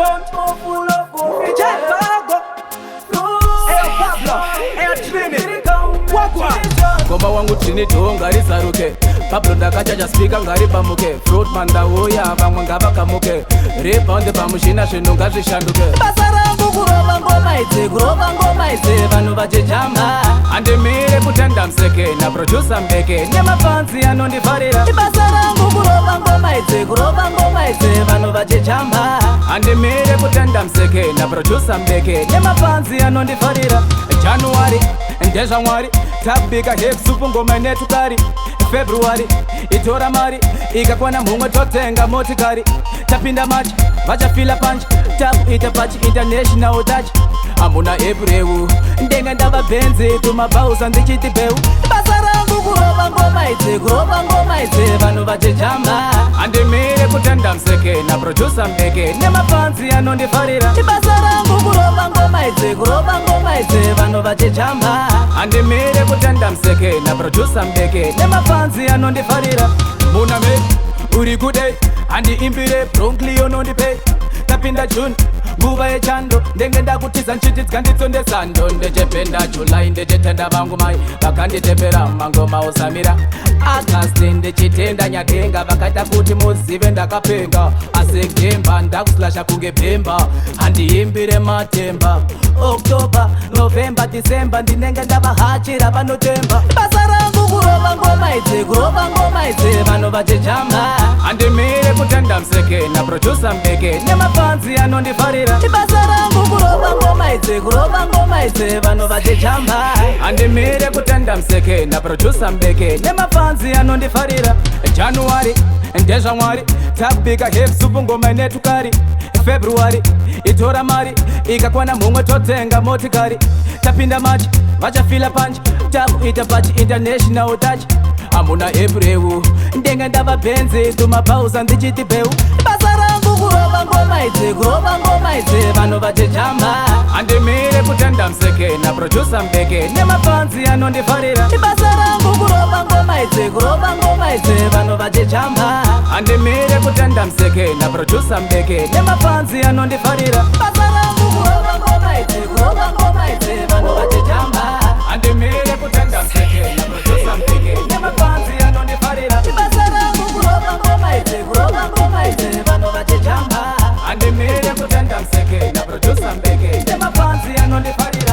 Bon full of go. Chicago. Hey Pablo, hey Trinity. Wagwa. Ngoma wangu Trinity ngari saruke. Pablo ndakachacha speaker ngari pamuke. Fruitman ndauya vamwe ngavakamuke. Rebound pamushina zvinhu ngazvishanduke. Basa rangu kurova ngoma idzi vanhu vachijamba. Handimire kutenda museke naproducer mbeke nemafanzi anondifarira. Basa rangu kurova ngoma idzi vanhu vachijamba. Handimire kutenda museke naproducer mbeke nemafanzi anondifarira. January ndezvamwari tabika hip soup ngoma inetukari. February itora mari ikakwana mhumwe totenga motikari. Tapinda machi vachafila panchi takuita pachi international tachi. Hamuna April ndenga ndava benzi tumabhausa ndichiti beu. Basa rangu kurova ngoma idzi vanhu vachijamba. Handimire kutenda museke naproducer mbeke nemafanzi anondifarira. Basa rangu kurova ngoma idzi vanhu vachijamba. Handimire kutenda museke naproducer mbeke nemafanzi anondifarira. Muna me uri kudei handiimbire bronkly unondipei. Tapinda June nguva yechando ndenge ndakutiza nchitidzika nditsondesando. Ndechependa July ndechetenda vangu mai vakanditepera mangoma osamira. August ndechitenda nyadenga vakaita kuti muzive ndakapenga. Asi gemba ndakuslasha kunge bhemba handiimbire matemba. October, November, December ndinenge ndavahachira vanotemba. Basa rangu kurova ngoma idzi vanhu vachijamba. Handimire kutenda museke naproducer mbeke nemafanzi anondifarira. Basa rangu kurova ngoma idzi vanhu vachijamba. Handimire kutenda museke naproducer mbeke nemafanzi anondifarira. January ndezvamwari tabika hip soup ngoma inetukari. February itora mari ikakwana mhumwe totenga motikari. Tapinda machi vachafila panchi takuita pachi international tachi. Hamuna April ndenga ndava benzi tumabhausa ndichiti beu. Basa rangu kurova ngoma idzi vanhu vachijamba. Handimire kutenda museke naproducer mbeke nemafanzi anondifarira. Basa rangu kurova ngoma idzi vanhu vachijamba. Handimire kutenda museke naproducer mbeke nemafanzi anondifarira. Basa rangu kurova ngoma idzi vanhu vachijamba. Handimire kutenda museke naproducer mbeke nemafanzi anondifarira. Basa rangu kurova ngoma idzi vanhu vachijamba. Handimire kutenda museke naproducer mbeke nemafanzi anondifarira.